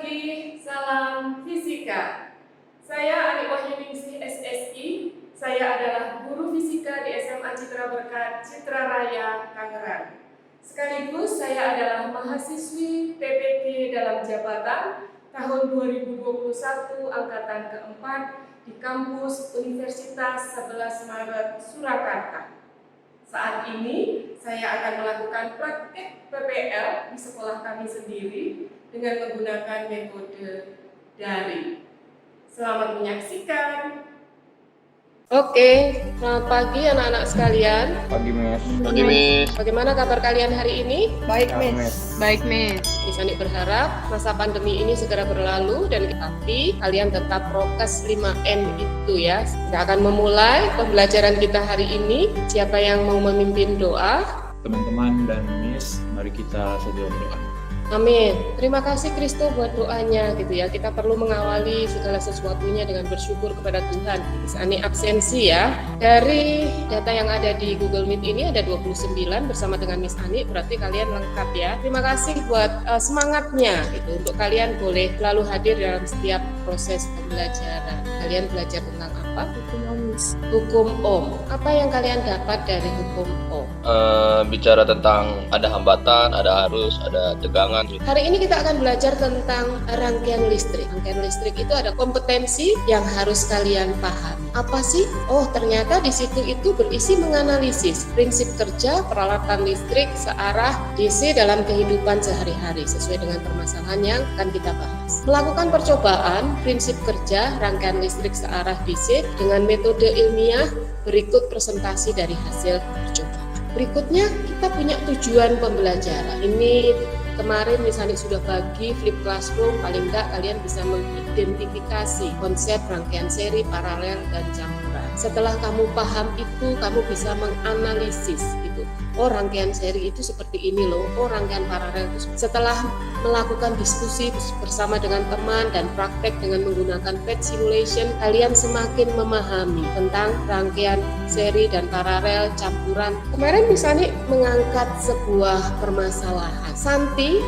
pagi, salam fisika. Saya Ani Wahyuningsih SSI. Saya adalah guru fisika di SMA Citra Berkat Citra Raya, Tangerang. Sekaligus saya adalah mahasiswi PPG dalam jabatan tahun 2021 angkatan keempat di kampus Universitas 11 Maret, Surakarta. Saat ini saya akan melakukan praktik PPL di sekolah kami sendiri dengan menggunakan metode daring. Selamat menyaksikan. Oke, selamat pagi anak-anak sekalian. Pagi, Miss. Pagi, Miss. Bagaimana kabar kalian hari ini? Baik, Ya, Miss. Baik, Miss. Miss Ani berharap masa pandemi ini segera berlalu dan tapi kalian tetap prokes 5M itu ya. Kita akan memulai pembelajaran kita hari ini. Siapa yang mau memimpin doa? Teman-teman dan Miss, mari kita saja berdoa. Amin. Terima kasih Kristo buat doanya gitu ya. Kita perlu mengawali segala sesuatunya dengan bersyukur kepada Tuhan. Miss Ani absensi ya. Dari data yang ada di Google Meet ini ada 29 bersama dengan Miss Ani, berarti kalian lengkap ya. Terima kasih buat semangatnya gitu. Untuk kalian boleh selalu hadir dalam setiap proses pembelajaran. Kalian belajar tentang apa? Hukum Ohm. Apa yang kalian dapat dari hukum Ohm? Bicara tentang ada hambatan, ada arus, ada tegangan. Hari ini kita akan belajar tentang rangkaian listrik. Rangkaian listrik itu ada kompetensi yang harus kalian pahami. Apa sih? Oh, ternyata di situ itu berisi menganalisis prinsip kerja peralatan listrik searah DC dalam kehidupan sehari-hari sesuai dengan permasalahan yang akan kita bahas. Melakukan percobaan prinsip kerja rangkaian listrik searah DC dengan metode ilmiah, berikut presentasi dari hasil percobaan. Berikutnya kita punya tujuan pembelajaran. Ini kemarin misalnya sudah bagi flip classroom, paling enggak kalian bisa mengidentifikasi konsep rangkaian seri, paralel, dan campuran. Setelah kamu paham itu, kamu bisa menganalisis itu. Oh, rangkaian seri itu seperti ini loh. Oh, rangkaian paralel itu. Setelah melakukan diskusi bersama dengan teman dan praktek dengan menggunakan PET simulation, kalian semakin memahami tentang rangkaian seri dan paralel, campuran. Kemarin misalnya mengangkat sebuah permasalahan. Santi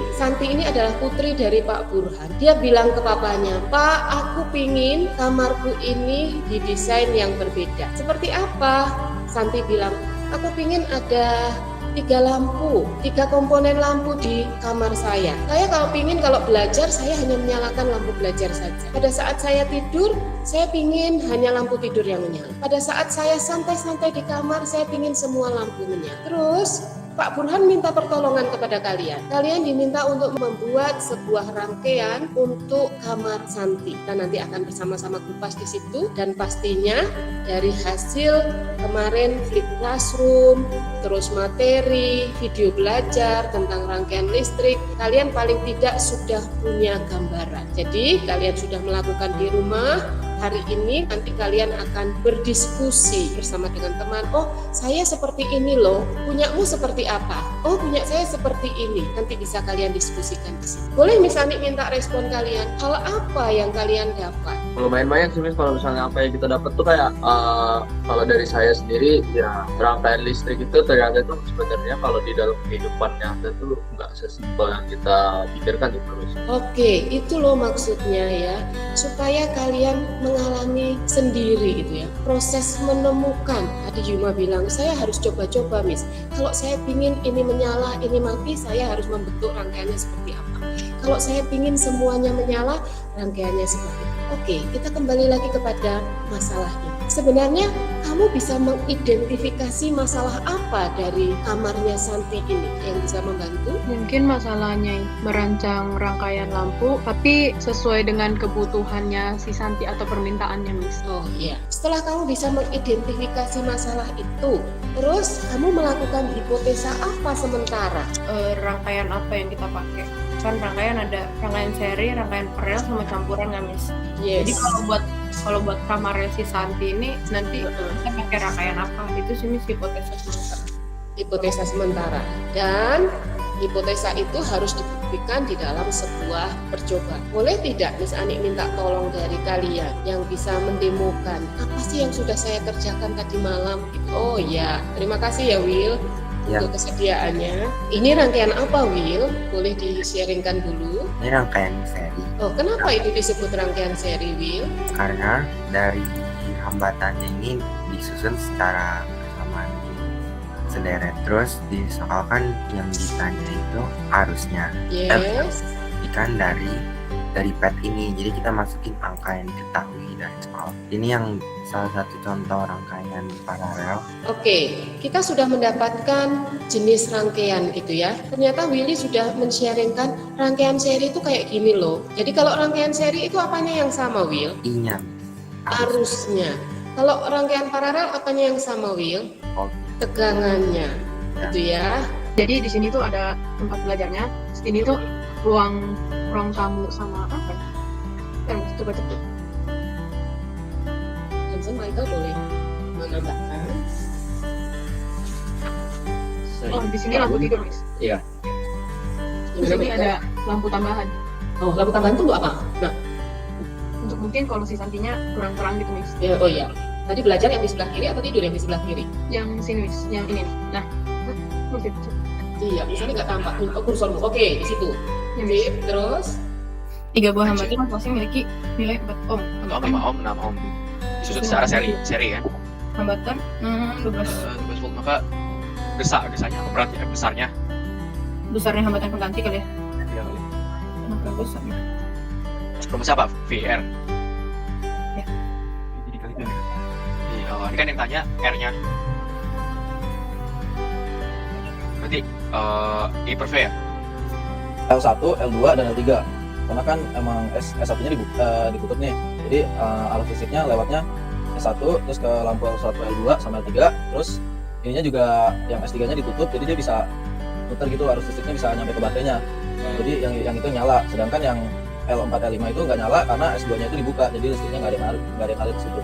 ini adalah putri dari Pak Burhan. Dia bilang ke papanya, "Pak, aku pingin kamarku ini didesain yang berbeda." Seperti apa? Santi bilang, "Aku pingin ada 3 komponen lampu di kamar saya. Saya kalau belajar, saya hanya menyalakan lampu belajar saja. Pada saat saya tidur, saya pingin hanya lampu tidur yang menyala. Pada saat saya santai-santai di kamar, saya pingin semua lampu menyala." Terus Pak Burhan minta pertolongan kepada kalian. Kalian diminta untuk membuat sebuah rangkaian untuk kamar Santi. Kita nanti akan bersama-sama kupas di situ dan pastinya dari hasil kemarin flip classroom, terus materi, video belajar tentang rangkaian listrik, kalian paling tidak sudah punya gambaran. Jadi kalian sudah melakukan di rumah. Hari ini nanti kalian akan berdiskusi bersama dengan teman. Oh, saya seperti ini loh. Punyamu seperti apa? Oh, punya saya seperti ini. Nanti bisa kalian diskusikan di sini. Boleh misalnya minta respon kalian. Hal apa yang kalian dapat? Kalau main-main sih, Miss, kalau misalnya apa yang kita dapat tuh kayak kalau dari saya sendiri ya, rangkaian listrik itu ternyata tuh sebenarnya kalau di dalam kehidupan nyata tuh nggak sesimpel yang kita pikirkan itu, Miss. Oke, itu loh maksudnya ya, supaya kalian mengalami sendiri gitu ya. Proses menemukan. Tadi Yuma bilang, saya harus coba-coba, Miss. Kalau saya pingin ini menyala, ini mati, saya harus membentuk rangkaiannya seperti apa. Kalau saya pingin semuanya menyala, rangkaiannya seperti apa. Oke, kita kembali lagi kepada masalah ini. Sebenarnya kamu bisa mengidentifikasi masalah apa dari kamarnya Santi ini yang bisa membantu? Mungkin masalahnya merancang rangkaian lampu, tapi sesuai dengan kebutuhannya si Santi atau permintaannya, Miss. Oh iya, setelah kamu bisa mengidentifikasi masalah itu, terus kamu melakukan hipotesa apa sementara? Rangkaian apa yang kita pakai? Kan rangkaian ada rangkaian seri, rangkaian paralel sama campuran nggak, Miss? Yes. Jadi kalau buat kamarnya si Santi ini nanti kita pakai rangkaian apa? Itu sih, Miss, hipotesa sementara. Hipotesa sementara, dan hipotesa itu harus dibuktikan di dalam sebuah percobaan. Boleh tidak Miss Ani minta tolong dari kalian yang bisa mendemokan apa sih yang sudah saya kerjakan tadi malam? Oh ya, terima kasih ya Will. Ya. untuk kesediaannya. Ini rangkaian apa, Will? Boleh di-sharingkan dulu. Ini rangkaian seri Oh, kenapa itu disebut rangkaian seri, Will? karena dari hambatannya ini disusun secara bersamaan sederet, terus disoalkan yang ditanya itu harusnya Yes. ikan dari pet ini, jadi kita masukin angka yang diketahui dari soal ini. Yang salah satu contoh rangkaian paralel. Oke, kita sudah mendapatkan jenis rangkaian gitu ya. Ternyata Willy sudah men-sharingkan rangkaian seri itu kayak gini loh. Jadi kalau rangkaian seri itu apanya yang sama, Will? I-nya Arusnya. Kalau rangkaian paralel apanya yang sama, Will? Oh, Tegangannya. Gitu ya. Jadi di sini tuh ada tempat belajarnya. Sini tuh ruang tamu sama apa? Coba cepet. Langsung Michael boleh menambahkan. Oh, di sini lampu tidur, Miss. Iya. Di sini ada lampu tambahan. Oh, lampu tambahan itu untuk apa? Nah, Untuk mungkin kalau si Santinya kurang terang gitu, Miss. ya, oh iya. Tadi belajar yang di sebelah kiri atau tidur yang di sebelah kiri? Yang sini, Miss. Yang ini. Nah, Iya, misalnya nggak tampak. Oh, kursormu. Oke, di situ. Sip, terus? 3 buah hambatan masing-masing memiliki nilai 4 ohm. 5 ohm, 6 ohm. Disusun secara seri kan. Hambatan 12. 12 volt, maka desanya, beratnya, besarnya. Besarnya hambatan pengganti kali ya. Ya, Maka besarnya. rumus apa? VR. Ya. Jadi kali ini. Ini kan yang tanya R-nya. Berarti I per V ya? L1, L2, dan L3. Karena kan emang S1-nya ditutup nih. Jadi arus listriknya lewatnya S1, terus ke lampu L1, L2, sama L3. Terus ininya juga yang S3-nya ditutup, jadi dia bisa muter gitu, arus listriknya bisa nyampe ke baterainya. Jadi yang itu nyala. Sedangkan yang L4, L5 itu nggak nyala karena S2-nya itu dibuka. Jadi listriknya nggak ada yang ngalir di situ.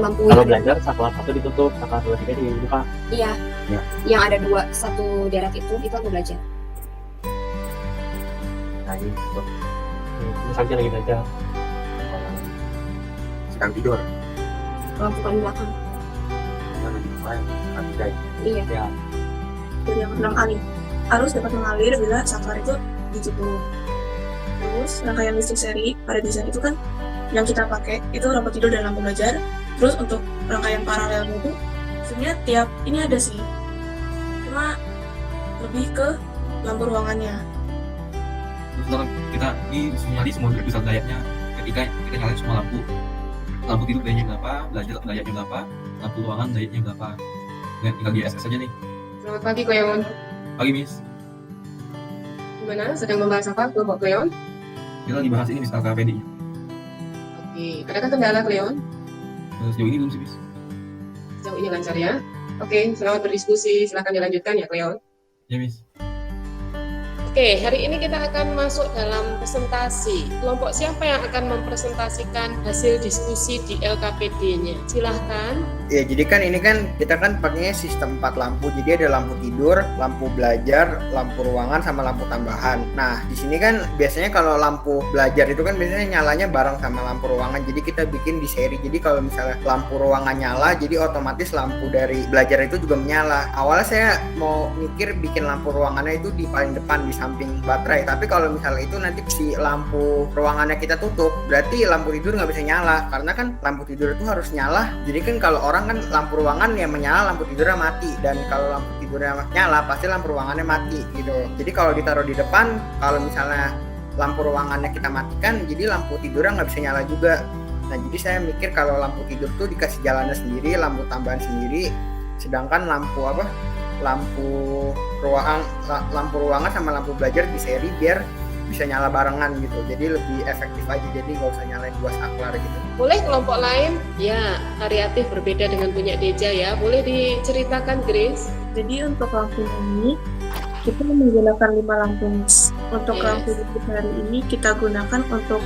Lampu Kalau belajar saklar 1 ditutup, saklar 2, 3 dibuka. iya Ya. yang ada 2 1 deret itu lampu belajar. Nah ini untuk Misalnya lagi belajar. sedang tidur. Lampu paling belakang. Yang kedua yang ketiga. Iya. Ya. Dari yang ke-6 kali. Arus dapat mengalir bila saklar itu ditutup. Terus rangkaian listrik seri pada desain itu kan yang kita pakai itu lampu tidur dan lampu belajar. Terus untuk rangkaian paralelnya itu sebenarnya tiap ini ada sih. Cuma lebih ke lampu ruangannya. Terus kita nyali semua bisa dayanya ketika kita nyalain semua lampu tidur dayanya berapa, belajar dayanya berapa, lampu ruangan dayanya berapa. Nah, tinggal di SS aja nih. Selamat pagi, Koyon. Pagi, Miss. Gimana? Sedang membahas apa, Kelompok Koyon? Kita lagi bahas ini Miss LKPD. Oke, adakah kendala, Koyon? Sejauh ini belum sih, Miss. Sejauh ini lancar ya? Oke, selamat berdiskusi. Silahkan dilanjutkan ya, Koyon. Ya, Miss. Oke, hari ini kita akan masuk dalam presentasi. Kelompok siapa yang akan mempresentasikan hasil diskusi di LKPD-nya? Silahkan. Ya, jadi kan ini kan kita kan pakainya sistem 4 lampu. Jadi ada lampu tidur, lampu belajar, lampu ruangan, sama lampu tambahan. Nah, di sini kan biasanya kalau lampu belajar itu kan biasanya nyalanya bareng sama lampu ruangan. Jadi kita bikin di seri. Jadi kalau misalnya lampu ruangan nyala, jadi otomatis lampu dari belajar itu juga menyala. Awalnya saya mau mikir bikin lampu ruangannya itu di paling depan di samping baterai. Tapi kalau misalnya itu nanti si lampu ruangannya kita tutup, berarti lampu tidur nggak bisa nyala. Karena kan lampu tidur itu harus nyala. Jadi kan kalau orang kan lampu ruangan yang menyala, lampu tidurnya mati. Dan kalau lampu tidurnya nyala, pasti lampu ruangannya mati gitu. Jadi kalau ditaruh di depan, kalau misalnya lampu ruangannya kita matikan, jadi lampu tidurnya nggak bisa nyala juga. Nah, jadi saya mikir kalau lampu tidur tuh dikasih jalannya sendiri, lampu tambahan sendiri. Sedangkan lampu ruangan sama lampu belajar di seri biar bisa nyala barengan gitu. Jadi lebih efektif aja, jadi nggak usah nyalain 2 saklar gitu. Boleh kelompok lain? Ya, variatif berbeda dengan punya Deja ya. Boleh diceritakan, Grace? Jadi untuk lampu ini kita menggunakan 5 lampu. Untuk Yes. lampu seri ini kita gunakan untuk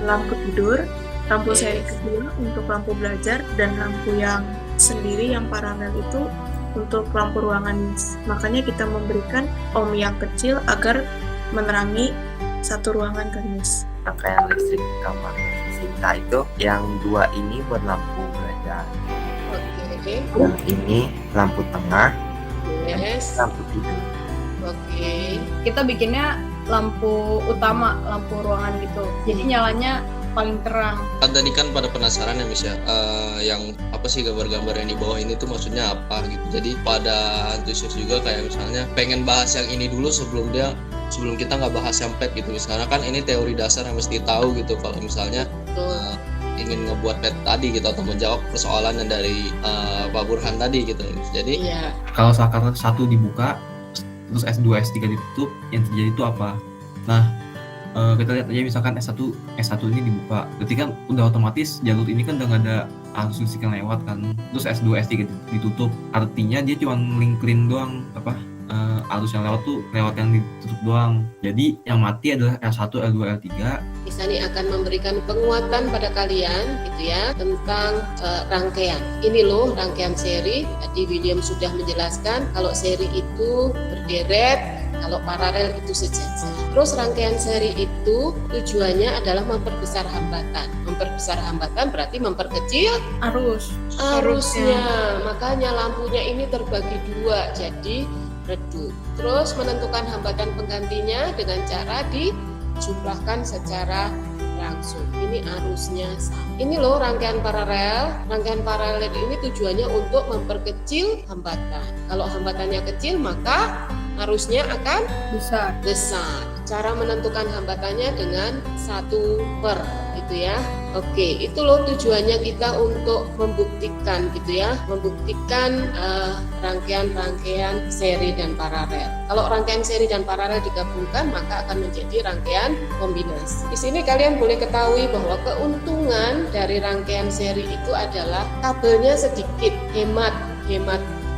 lampu tidur, lampu Yes. seri kedua untuk lampu belajar, dan lampu yang sendiri yang paralel itu untuk lampu ruangan. Makanya kita memberikan ohm yang kecil agar menerangi satu ruangan kan, Miss. Rangkaian listrik kamarnya Sinta itu yang 2 ini buat lampu belajar, Oke. yang ini lampu tengah, Yes. lampu tidur. Oke. Kita bikinnya lampu utama, lampu ruangan gitu. Jadi nyalanya paling terang. Tadi kan pada penasaran ya Miss ya, yang apa sih gambar-gambar yang di bawah ini tuh maksudnya apa gitu. Jadi pada antusias juga kayak misalnya pengen bahas yang ini dulu sebelum kita nggak bahas yang pet gitu. Karena kan ini teori dasar yang mesti tahu gitu kalau misalnya ingin ngebuat pet tadi gitu atau menjawab persoalan yang dari Pak Burhan tadi gitu. Jadi kalau saklar 1 dibuka terus S2 S3 ditutup, yang terjadi itu apa? Nah, kita lihat aja misalkan S1 ini dibuka, berarti kan udah otomatis jalur ini kan udah nggak ada arus listrik yang lewat kan. Terus S2 S3 ditutup, artinya dia cuma link-link doang, arus yang lewat tuh lewat yang ditutup doang. Jadi yang mati adalah L1, L2, L3. Isani akan memberikan penguatan pada kalian gitu ya tentang rangkaian. Ini loh rangkaian seri. Tadi William sudah menjelaskan kalau seri itu berderet, kalau paralel itu sejajar. Terus rangkaian seri itu tujuannya adalah memperbesar hambatan. Memperbesar hambatan berarti memperkecil arusnya. Makanya lampunya ini terbagi 2 jadi redup. Terus menentukan hambatan penggantinya dengan cara dijumlahkan secara langsung. Ini arusnya sama. Ini loh rangkaian paralel. Rangkaian paralel ini tujuannya untuk memperkecil hambatan. Kalau hambatannya kecil maka arusnya akan besar. Cara menentukan hambatannya dengan 1/, gitu ya. Oke, itu loh tujuannya kita untuk membuktikan gitu ya, membuktikan rangkaian-rangkaian seri dan paralel. Kalau rangkaian seri dan paralel digabungkan maka akan menjadi rangkaian kombinasi. Di sini kalian boleh ketahui bahwa keuntungan dari rangkaian seri itu adalah kabelnya sedikit, hemat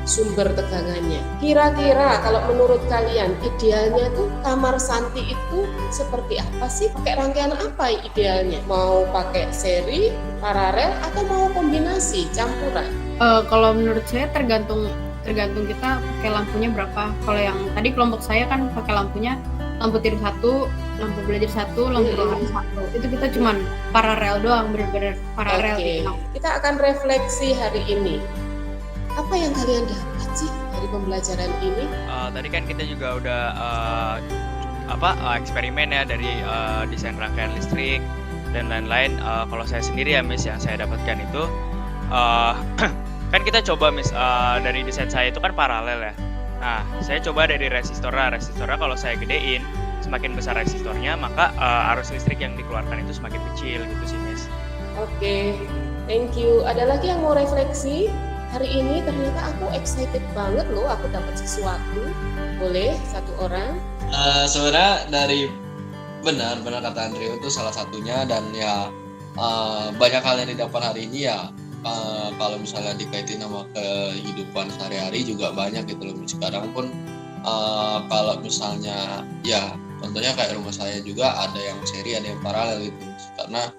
sumber tegangannya. Kira-kira kalau menurut kalian idealnya tuh kamar Santi itu seperti apa sih? Pakai rangkaian apa idealnya? Mau pakai seri, paralel, atau mau kombinasi, campuran? Kalau menurut saya tergantung kita pakai lampunya berapa. Kalau yang tadi kelompok saya kan pakai lampunya lampu tidur 1, lampu belajar 1, lampu ruangan 1. Itu kita cuman paralel doang, bener-bener paralel. Oke. Kita akan refleksi hari ini. Apa yang kalian dapat sih dari pembelajaran ini? Tadi kan kita juga udah eksperimen ya dari desain rangkaian listrik dan lain-lain. Kalau saya sendiri ya Miss, yang saya dapatkan itu kan kita coba Miss, dari desain saya itu kan paralel ya. Nah, saya coba dari resistornya kalau saya gedein, semakin besar resistornya maka arus listrik yang dikeluarkan itu semakin kecil gitu sih Miss. Oke, thank you. Ada lagi yang mau refleksi? Hari ini ternyata aku excited banget loh, aku dapat sesuatu. Boleh satu orang? Sebenarnya dari benar kata Andrea itu salah satunya, dan ya banyak hal yang didapat hari ini ya. Kalau misalnya dikaitin sama kehidupan sehari-hari juga banyak gitu loh. Sekarang pun kalau misalnya ya contohnya kayak rumah saya juga ada yang seri ada yang paralel gitu. Karena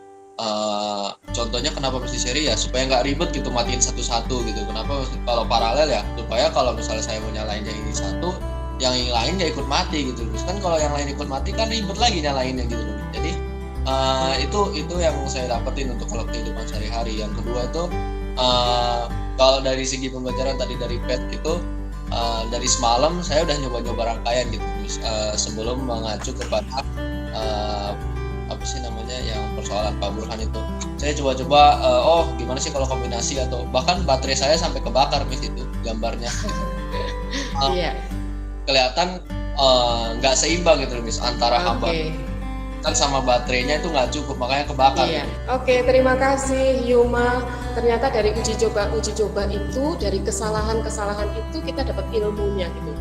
contohnya kenapa mesti seri ya supaya nggak ribet gitu matiin satu-satu gitu. Kenapa kalau paralel ya supaya kalau misalnya saya mau nyalain yang ini satu, yang lain nggak ikut mati gitu. Terus kan kalau yang lain ikut mati kan ribet lagi nyalainnya gitu. Jadi itu yang saya dapetin untuk kalau kehidupan sehari-hari. Yang kedua itu kalau dari segi pembelajaran tadi dari pet itu dari semalam saya udah nyoba-nyoba rangkaian gitu sebelum mengacu kepada apa sih namanya yang persoalan Pak Burhan itu. Saya coba-coba gimana sih kalau kombinasi, atau bahkan baterai saya sampai kebakar Miss itu gambarnya. Kelihatan nggak seimbang gitu Miss antara hambatan kan sama baterainya itu nggak cukup, makanya kebakar. Oke, terima kasih Yuma. Ternyata dari uji coba itu, dari kesalahan itu kita dapat ilmunya gitu.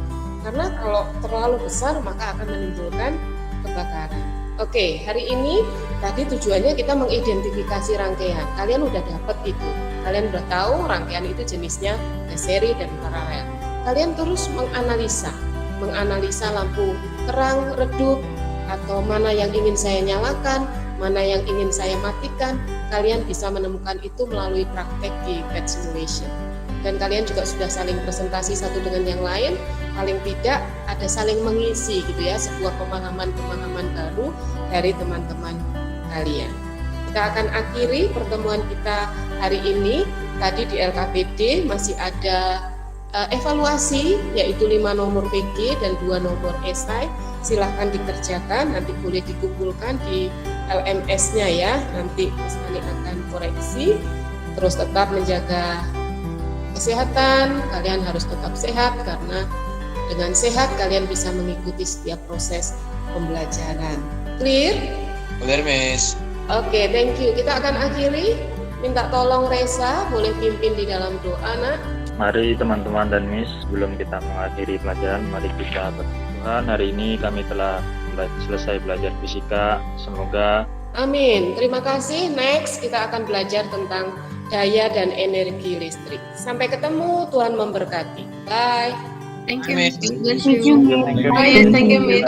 Karena kalau terlalu besar maka akan menimbulkan kebakaran. Oke, hari ini tadi tujuannya kita mengidentifikasi rangkaian. Kalian udah dapat itu. Kalian udah tahu rangkaian itu jenisnya seri dan paralel. Kalian terus menganalisa lampu terang, redup, atau mana yang ingin saya nyalakan, mana yang ingin saya matikan. Kalian bisa menemukan itu melalui praktek di pet simulation. Dan kalian juga sudah saling presentasi satu dengan yang lain. Paling tidak ada saling mengisi gitu ya, sebuah pemahaman baru dari teman-teman kalian. Kita akan akhiri pertemuan kita hari ini. Tadi di LKPD masih ada evaluasi, yaitu 5 nomor PG dan 2 nomor esai. Silahkan dikerjakan, nanti boleh dikumpulkan di LMS-nya ya, nanti Mas Ani akan koreksi. Terus tetap menjaga kesehatan, kalian harus tetap sehat karena dengan sehat kalian bisa mengikuti setiap proses pembelajaran. Clear? Clear, Miss. Oke, thank you. Kita akan akhiri. Minta tolong Reza, boleh pimpin di dalam doa, nak. Mari teman-teman dan Miss, sebelum kita mengakhiri pelajaran, mari kita berdoa. Tuhan, hari ini kami telah selesai belajar fisika. Semoga Amin. Terima kasih. Next, kita akan belajar tentang daya dan energi listrik. Sampai ketemu, Tuhan memberkati. Bye. Thank you. Miss. Bless you. Thank you. Bye, thank you, Miss.